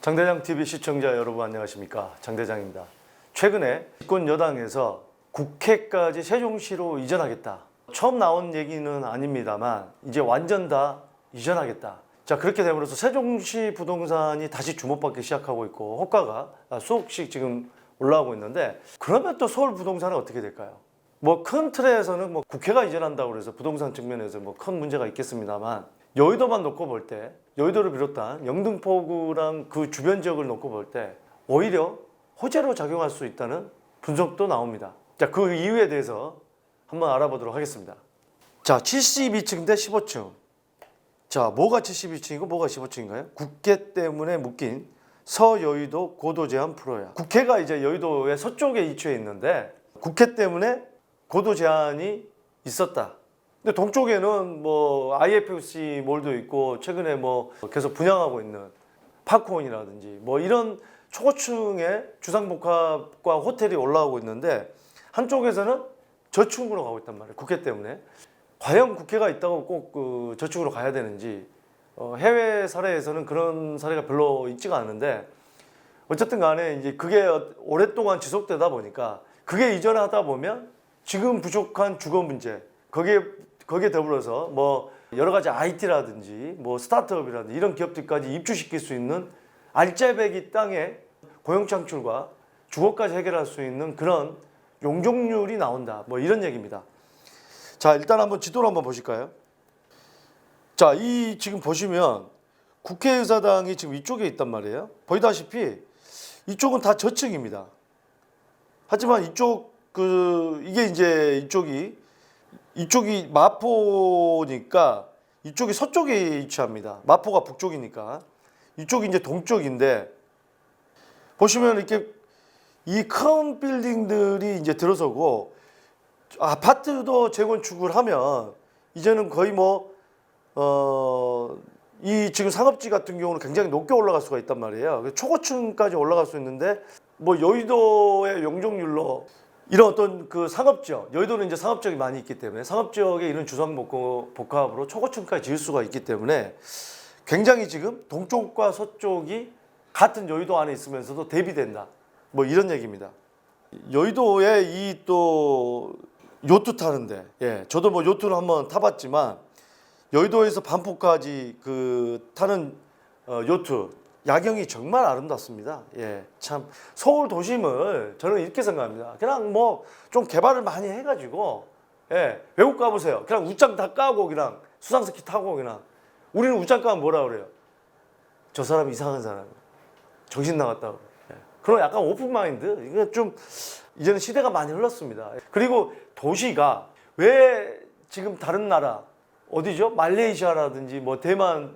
장대장 TV 시청자 여러분 안녕하십니까? 장대장입니다. 최근에 집권 여당에서 국회까지 세종시로 이전하겠다. 처음 나온 얘기는 아닙니다만 이제 완전 다 이전하겠다. 자, 그렇게 됨으로써 세종시 부동산이 다시 주목받기 시작하고 있고 호가가 수억씩 지금 올라오고 있는데, 그러면 또 서울 부동산은 어떻게 될까요? 뭐 큰 틀에서는 뭐 국회가 이전한다고 해서 부동산 측면에서 뭐 큰 문제가 있겠습니다만, 여의도만 놓고 볼 때, 여의도를 비롯한 영등포구랑 그 주변 지역을 놓고 볼 때 오히려 호재로 작용할 수 있다는 분석도 나옵니다. 자, 그 이유에 대해서 한번 알아보도록 하겠습니다. 자, 72층 대 15층. 자, 뭐가 72층이고 뭐가 15층인가요? 국회 때문에 묶인 서여의도 고도 제한 풀어야. 국회가 이제 여의도의 서쪽에 위치해 있는데 국회 때문에 고도 제한이 있었다. 근데 동쪽에는 뭐 IFC 몰도 있고 최근에 뭐 계속 분양하고 있는 파크혼이라든지 뭐 이런 초고층의 주상복합과 호텔이 올라오고 있는데, 한쪽에서는 저층으로 가고 있단 말이에요. 국회 때문에. 과연 국회가 있다고 꼭 그 저층으로 가야 되는지, 해외 사례에서는 그런 사례가 별로 있지가 않은데, 어쨌든 간에 이제 그게 오랫동안 지속되다 보니까 그게 이전하다 보면 지금 부족한 주거 문제, 거기에 더불어서 뭐 여러 가지 IT라든지 뭐 스타트업이라든지 이런 기업들까지 입주시킬 수 있는 알짜배기 땅에 고용 창출과 주거까지 해결할 수 있는 그런 용적률이 나온다. 뭐 이런 얘기입니다. 자, 일단 한번 지도를 한번 보실까요? 자, 이 지금 보시면 국회의사당이 지금 이쪽에 있단 말이에요. 보이다시피 이쪽은 다 저층입니다. 하지만 이게 이제 이쪽이 마포니까 이쪽이 서쪽에 위치합니다. 마포가 북쪽이니까. 이쪽이 이제 동쪽인데, 보시면 이렇게 이 큰 빌딩들이 이제 들어서고 아파트도 재건축을 하면 이제는 거의 이 지금 상업지 같은 경우는 굉장히 높게 올라갈 수가 있단 말이에요. 초고층까지 올라갈 수 있는데, 뭐 여의도의 용적률로 이런 어떤 그 상업지역, 여의도는 이제 상업지역이 많이 있기 때문에 상업지역에 이런 주상복합으로 초고층까지 지을 수가 있기 때문에 굉장히 지금 동쪽과 서쪽이 같은 여의도 안에 있으면서도 대비된다. 뭐 이런 얘기입니다. 여의도에 이 또 요트 타는데, 예, 저도 뭐 요트를 한번 타봤지만 여의도에서 반포까지 그 타는 요트 야경이 정말 아름답습니다. 예, 참 서울 도심을 저는 이렇게 생각합니다. 그냥 뭐 좀 개발을 많이 해가지고, 예, 외국 가보세요. 그냥 웃장 다 까고 그냥 수상스키 타고 그냥. 우리는 웃장 까면 뭐라 그래요? 저 사람 이상한 사람, 정신 나갔다고. 예. 그런 약간 오픈 마인드. 이거 좀 이제는 시대가 많이 흘렀습니다. 그리고 도시가 왜 지금 다른 나라 어디죠? 말레이시아라든지 뭐 대만,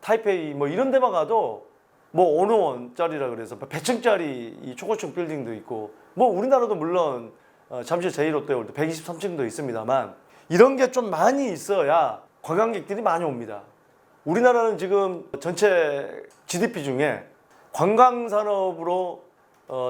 타이페이 뭐 이런 데만 가도 뭐 어느 원짜리라 그래서 100층짜리 이 초고층 빌딩도 있고, 뭐 우리나라도 물론 잠실 제1롯데월드 123층도 있습니다만, 이런 게 좀 많이 있어야 관광객들이 많이 옵니다. 우리나라는 지금 전체 GDP 중에 관광산업으로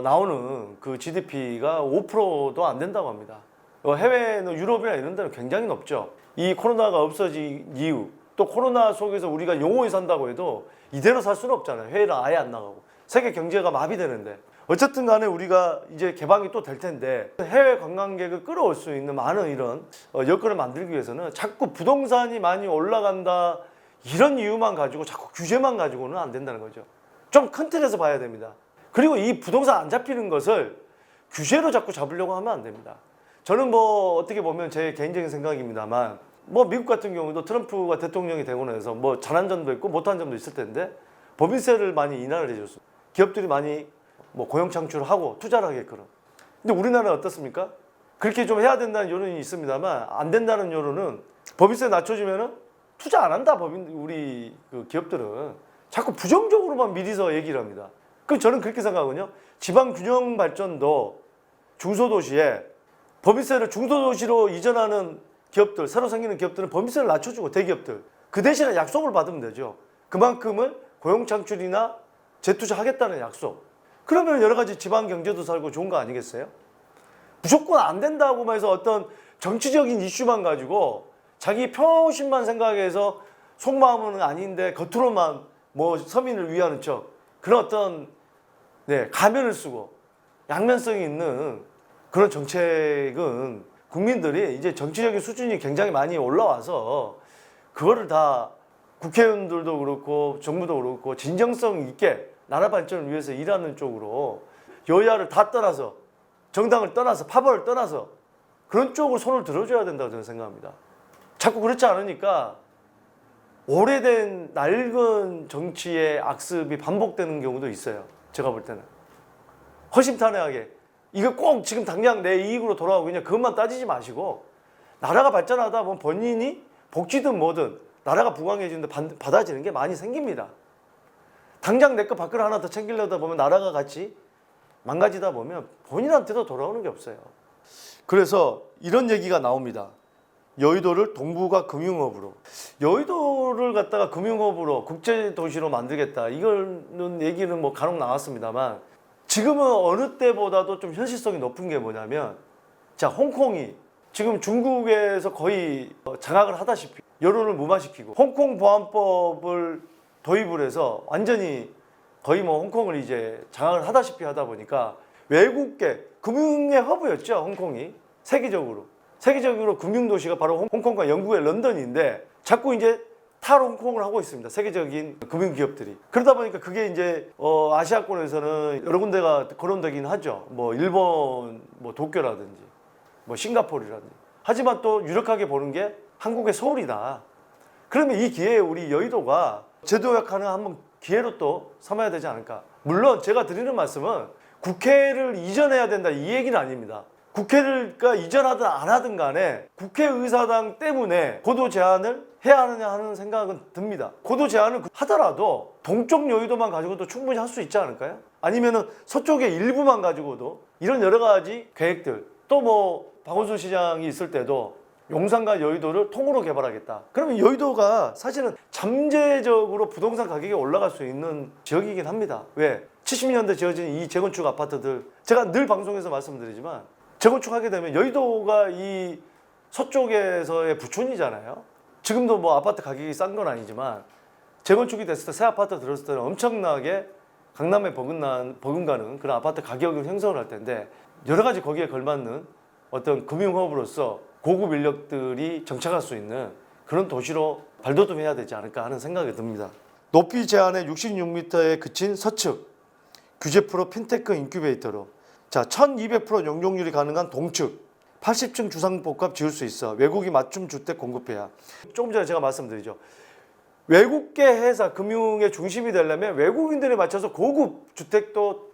나오는 그 GDP가 5%도 안 된다고 합니다. 해외는 유럽이나 이런 데는 굉장히 높죠. 이 코로나가 없어진 이후, 또 코로나 속에서 우리가 영원히 산다고 해도 이대로 살 수는 없잖아요. 해외는 아예 안 나가고. 세계 경제가 마비되는데. 어쨌든 간에 우리가 이제 개방이 또 될 텐데, 해외 관광객을 끌어올 수 있는 많은 이런 여건을 만들기 위해서는 자꾸 부동산이 많이 올라간다 이런 이유만 가지고, 자꾸 규제만 가지고는 안 된다는 거죠. 좀 큰 틀에서 봐야 됩니다. 그리고 이 부동산 안 잡히는 것을 규제로 자꾸 잡으려고 하면 안 됩니다. 저는 뭐 어떻게 보면 제 개인적인 생각입니다만, 뭐 미국 같은 경우도 트럼프가 대통령이 되고 나서 뭐 잘한 점도 있고 못한 점도 있을 텐데 법인세를 많이 인하를 해줬어요. 기업들이 많이 뭐 고용 창출을 하고 투자를 하게끔. 근데 우리나라는 어떻습니까? 그렇게 좀 해야 된다는 여론이 있습니다만, 안 된다는 여론은 법인세 낮춰주면은 투자 안 한다. 우리 그 기업들은 자꾸 부정적으로만 미리서 얘기를 합니다. 그럼 저는 그렇게 생각하거든요. 지방 균형 발전도 중소도시에 법인세를 중소도시로 이전하는 기업들, 새로 생기는 기업들은 법인세를 낮춰주고, 대기업들 그 대신에 약속을 받으면 되죠. 그만큼을 고용 창출이나 재투자하겠다는 약속. 그러면 여러 가지 지방 경제도 살고 좋은 거 아니겠어요? 무조건 안 된다고만 해서 어떤 정치적인 이슈만 가지고 자기 표심만 생각해서 속마음은 아닌데 겉으로만 뭐 서민을 위하는 척, 그런 어떤 가면을 쓰고 양면성이 있는 그런 정책은 국민들이 이제 정치적인 수준이 굉장히 많이 올라와서 그거를 다 국회의원들도 그렇고 정부도 그렇고 진정성 있게 나라 발전을 위해서 일하는 쪽으로 여야를 다 떠나서 정당을 떠나서 파벌을 떠나서 그런 쪽으로 손을 들어줘야 된다고 저는 생각합니다. 자꾸 그렇지 않으니까 오래된 낡은 정치의 악습이 반복되는 경우도 있어요. 제가 볼 때는 허심탄회하게 이거 꼭 지금 당장 내 이익으로 돌아오고 그냥 그것만 따지지 마시고 나라가 발전하다 보면 본인이 복지든 뭐든 나라가 부강해지는데 받아지는 게 많이 생깁니다. 당장 내 거 밖을 하나 더 챙기려다 보면 나라가 같이 망가지다 보면 본인한테도 돌아오는 게 없어요. 그래서 이런 얘기가 나옵니다. 여의도를 동북아 금융허브로, 여의도를 갖다가 금융허브로 국제도시로 만들겠다, 이거는 얘기는 뭐 간혹 나왔습니다만 지금은 어느 때보다도 좀 현실성이 높은 게 뭐냐면, 자, 홍콩이 지금 중국에서 거의 장악을 하다시피 여론을 무마시키고 홍콩 보안법을 도입을 해서 완전히 거의 뭐 홍콩을 이제 장악을 하다시피 하다 보니까 외국계 금융의 허브였죠. 홍콩이 세계적으로 금융도시가 바로 홍콩과 영국의 런던인데 자꾸 이제 탈홍콩을 하고 있습니다. 세계적인 금융기업들이. 그러다 보니까 그게 이제 아시아권에서는 여러 군데가 거론되긴 하죠. 뭐 일본 뭐 도쿄라든지 뭐 싱가포르라든지. 하지만 또 유력하게 보는 게 한국의 서울이다. 그러면 이 기회에 우리 여의도가 제도약화는 한번 기회로 또 삼아야 되지 않을까. 물론 제가 드리는 말씀은 국회를 이전해야 된다 이 얘기는 아닙니다. 국회를 이전하든 안 하든 간에 국회의사당 때문에 고도 제한을 해야 하느냐 하는 생각은 듭니다. 고도 제한을 하더라도 동쪽 여의도만 가지고도 충분히 할 수 있지 않을까요? 아니면은 서쪽의 일부만 가지고도 이런 여러 가지 계획들, 또 뭐 박원순 시장이 있을 때도 용산과 여의도를 통으로 개발하겠다. 그러면 여의도가 사실은 잠재적으로 부동산 가격이 올라갈 수 있는 지역이긴 합니다. 왜? 70년대 지어진 이 재건축 아파트들, 제가 늘 방송에서 말씀드리지만 재건축하게 되면 여의도가 이 서쪽에서의 부촌이잖아요. 지금도 뭐 아파트 가격이 싼 건 아니지만 재건축이 됐을 때 새 아파트 들었을 때는 엄청나게 강남에 버금가는 그런 아파트 가격을 형성을 할 텐데, 여러 가지 거기에 걸맞는 어떤 금융허브로서 고급 인력들이 정착할 수 있는 그런 도시로 발돋움해야 되지 않을까 하는 생각이 듭니다. 높이 제한에 66m에 그친 서측, 규제 프로 핀테크 인큐베이터로, 자, 1200% 용적률이 가능한 동측, 80층 주상복합 지을 수 있어. 외국이 맞춤 주택 공급해야. 조금 전에 제가 말씀드리죠. 외국계 회사 금융의 중심이 되려면 외국인들에 맞춰서 고급 주택도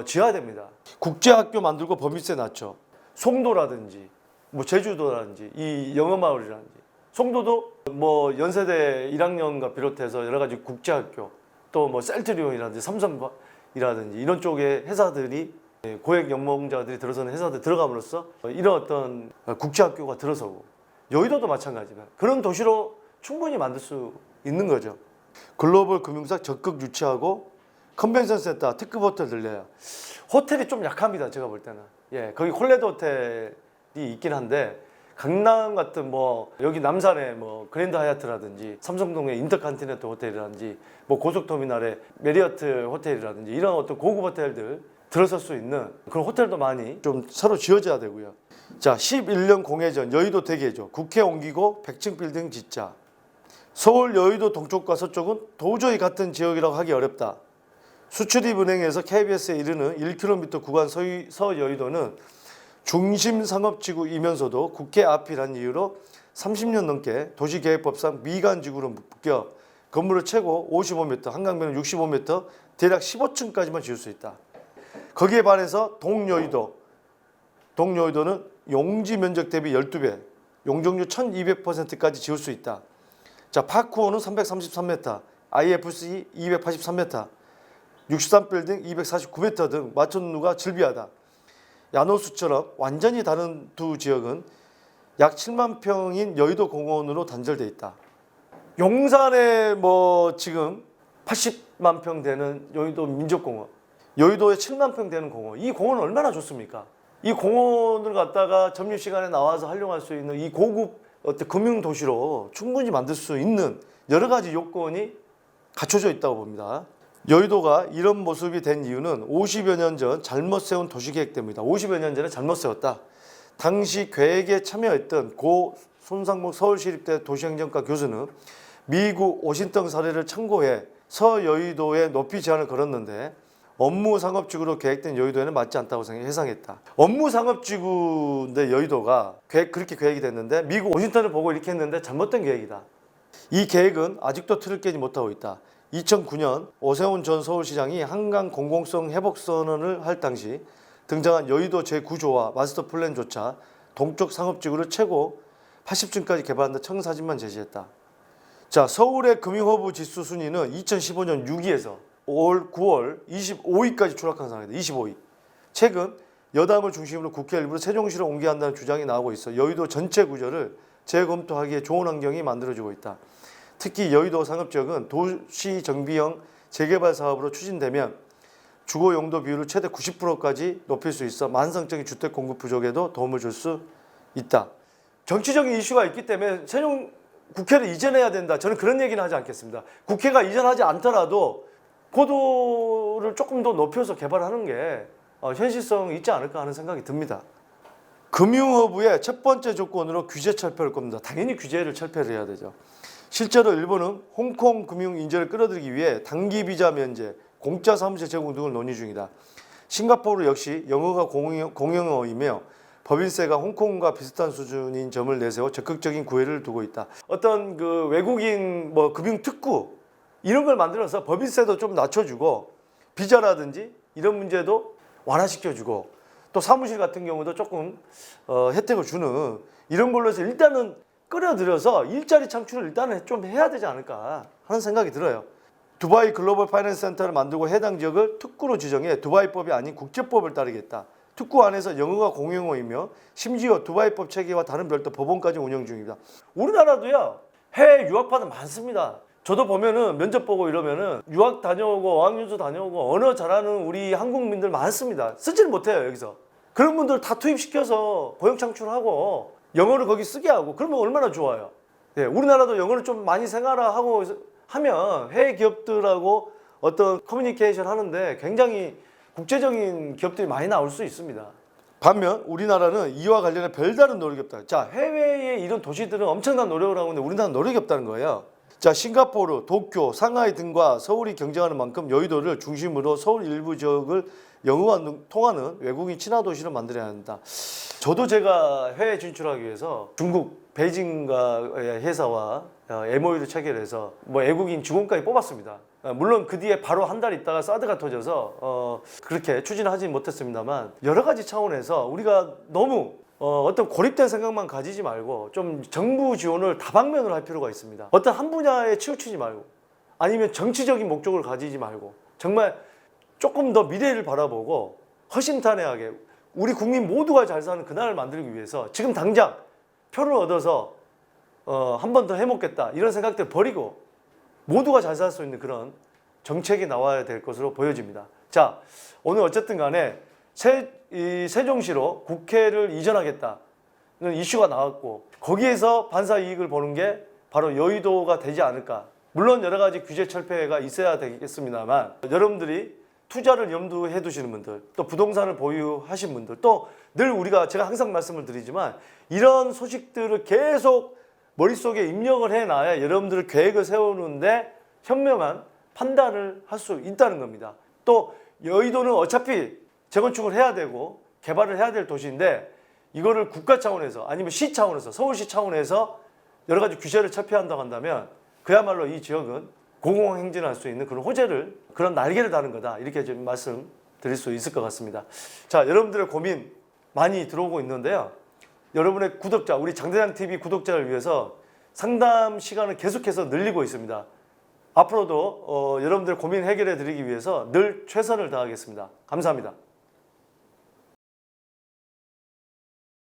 지어야 됩니다. 국제학교 만들고 법인세 낮춰. 송도라든지 뭐 제주도라든지 이 영어마을이라든지, 송도도 뭐 연세대 1학년과 비롯해서 여러 가지 국제학교, 또 뭐 셀트리온이라든지 삼성이라든지 이런 쪽의 회사들이, 고액 연봉자들이 들어서는 회사들 들어감으로써 이런 어떤 국제학교가 들어서고, 여의도도 마찬가지입니다. 그런 도시로 충분히 만들 수 있는 거죠. 글로벌 금융사 적극 유치하고 컨벤션 센터, 특급 호텔 늘려야. 호텔이 좀 약합니다. 제가 볼 때는. 거기 콜레드 호텔이 있긴 한데, 강남 같은 뭐 여기 남산에 뭐 그랜드 하얏트라든지 삼성동의 인터컨티넨탈 호텔이라든지 뭐 고속터미널의 메리어트 호텔이라든지 이런 어떤 고급 호텔들 들어설 수 있는 그런 호텔도 많이 좀 새로 지어져야 되고요. 자, 11년 공회전 여의도 대개죠. 국회 옮기고 100층 빌딩 짓자. 서울 여의도 동쪽과 서쪽은 도저히 같은 지역이라고 하기 어렵다. 수출입은행에서 KBS에 이르는 1km 구간 서여의도는 중심 상업지구이면서도 국회 앞이란 이유로 30년 넘게 도시계획법상 미간지구로 묶여 건물을 최고 55m, 한강변은 65m, 대략 15층까지만 지을 수 있다. 거기에 반해서 동여의도는 용지 면적 대비 12배, 용적률 1200%까지 지을 수 있다. 자, 파크호는 333m, IFC 283m, 63빌딩 249m 등 마천루가 즐비하다. 야노수처럼 완전히 다른 두 지역은 약 7만 평인 여의도 공원으로 단절돼 있다. 용산에 뭐 지금 80만 평 되는 여의도 민족공원, 여의도에 7만 평 되는 공원, 이 공원은 얼마나 좋습니까? 이 공원을 갖다가 점심시간에 나와서 활용할 수 있는 이 고급 어떤 금융도시로 충분히 만들 수 있는 여러 가지 요건이 갖춰져 있다고 봅니다. 여의도가 이런 모습이 된 이유는 50여 년 전 잘못 세운 도시계획 때문이다. 50여 년 전에 잘못 세웠다. 당시 계획에 참여했던 고 손상목 서울시립대 도시행정과 교수는 미국 워싱턴 사례를 참고해 서여의도에 높이 제한을 걸었는데 업무 상업지구로 계획된 여의도에는 맞지 않다고 해상했다. 업무 상업지구인데 여의도가 그렇게 계획이 됐는데 미국 워싱턴을 보고 이렇게 했는데 잘못된 계획이다. 이 계획은 아직도 틀을 깨지 못하고 있다. 2009년 오세훈 전 서울시장이 한강 공공성 회복선언을 할 당시 등장한 여의도 제9조와 마스터 플랜조차 동쪽 상업지구를 최고 80층까지 개발한다 청사진만 제시했다. 자, 서울의 금융허브 지수 순위는 2015년 6위에서 올 9월 25위까지 추락한 상황이다. 25위. 최근 여당을 중심으로 국회 일부를 세종시로 옮겨야 한다는 주장이 나오고 있어 여의도 전체 구조를 재검토하기에 좋은 환경이 만들어지고 있다. 특히 여의도 상업지역은 도시정비형 재개발 사업으로 추진되면 주거 용도 비율을 최대 90%까지 높일 수 있어 만성적인 주택 공급 부족에도 도움을 줄 수 있다. 정치적인 이슈가 있기 때문에 세종 국회를 이전해야 된다. 저는 그런 얘기는 하지 않겠습니다. 국회가 이전하지 않더라도 고도를 조금 더 높여서 개발하는 게 현실성 있지 않을까 하는 생각이 듭니다. 금융허브의 첫 번째 조건으로 규제 철폐를 겁니다. 당연히 규제를 철폐를 해야 되죠. 실제로 일본은 홍콩 금융 인재를 끌어들이기 위해 단기 비자 면제, 공짜 사무실 제공 등을 논의 중이다. 싱가포르 역시 영어가 공용어이며 법인세가 홍콩과 비슷한 수준인 점을 내세워 적극적인 구애를 두고 있다. 어떤 그 외국인 금융 특구 이런 걸 만들어서 법인세도 좀 낮춰주고 비자라든지 이런 문제도 완화시켜주고 또 사무실 같은 경우도 조금 혜택을 주는 이런 걸로 해서 일단은 끌어들여서 일자리 창출을 일단은 좀 해야 되지 않을까 하는 생각이 들어요. 두바이 글로벌 파이낸스 센터를 만들고 해당 지역을 특구로 지정해 두바이법이 아닌 국제법을 따르겠다. 특구 안에서 영어가 공용어이며 심지어 두바이법 체계와 다른 별도 법원까지 운영 중입니다. 우리나라도요 해외 유학파는 많습니다. 저도 보면은 면접 보고 이러면은 유학 다녀오고 어학연수 다녀오고 언어 잘하는 우리 한국민들 많습니다. 쓰지를 못해요 여기서. 그런 분들 다 투입시켜서 고용 창출하고 영어를 거기 쓰게 하고 그러면 얼마나 좋아요. 예, 우리나라도 영어를 좀 많이 생활화하고 하면 해외 기업들하고 어떤 커뮤니케이션 하는데 굉장히 국제적인 기업들이 많이 나올 수 있습니다. 반면 우리나라는 이와 관련해 별다른 노력이 없다. 자, 해외의 이런 도시들은 엄청난 노력을 하고 있는데 우리나라는 노력이 없다는 거예요. 자, 싱가포르, 도쿄, 상하이 등과 서울이 경쟁하는 만큼 여의도를 중심으로 서울 일부 지역을 영어가 통하는 외국인 친화 도시로 만들어야 한다. 저도 제가 해외 진출하기 위해서 중국 베이징과의 회사와 MOU를 체결해서 외국인 직원까지 뽑았습니다. 물론 그 뒤에 바로 한 달 있다가 사드가 터져서 그렇게 추진하지 못했습니다만 여러 가지 차원에서 우리가 너무 어떤 고립된 생각만 가지지 말고 좀 정부 지원을 다방면으로 할 필요가 있습니다. 어떤 한 분야에 치우치지 말고 아니면 정치적인 목적을 가지지 말고 정말 조금 더 미래를 바라보고 허심탄회하게 우리 국민 모두가 잘 사는 그날을 만들기 위해서 지금 당장 표를 얻어서 한 번 더 해먹겠다 이런 생각들 버리고 모두가 잘 살 수 있는 그런 정책이 나와야 될 것으로 보여집니다. 자, 오늘 어쨌든 간에 세종시로 국회를 이전하겠다는 이슈가 나왔고 거기에서 반사 이익을 보는 게 바로 여의도가 되지 않을까. 물론 여러 가지 규제 철폐가 있어야 되겠습니다만 여러분들이 투자를 염두에 두시는 분들 또 부동산을 보유하신 분들 또 늘 우리가 제가 항상 말씀을 드리지만 이런 소식들을 계속 머릿속에 입력을 해놔야 여러분들의 계획을 세우는데 현명한 판단을 할 수 있다는 겁니다. 또 여의도는 어차피 재건축을 해야 되고 개발을 해야 될 도시인데 이거를 국가 차원에서 아니면 시 차원에서 서울시 차원에서 여러 가지 규제를 철폐한다고 한다면 그야말로 이 지역은 공공행진할 수 있는 그런 호재를 그런 날개를 다는 거다 이렇게 좀 말씀드릴 수 있을 것 같습니다. 자, 여러분들의 고민 많이 들어오고 있는데요. 여러분의 구독자, 우리 장대장TV 구독자를 위해서 상담 시간을 계속해서 늘리고 있습니다. 앞으로도 여러분들 고민 해결해 드리기 위해서 늘 최선을 다하겠습니다. 감사합니다.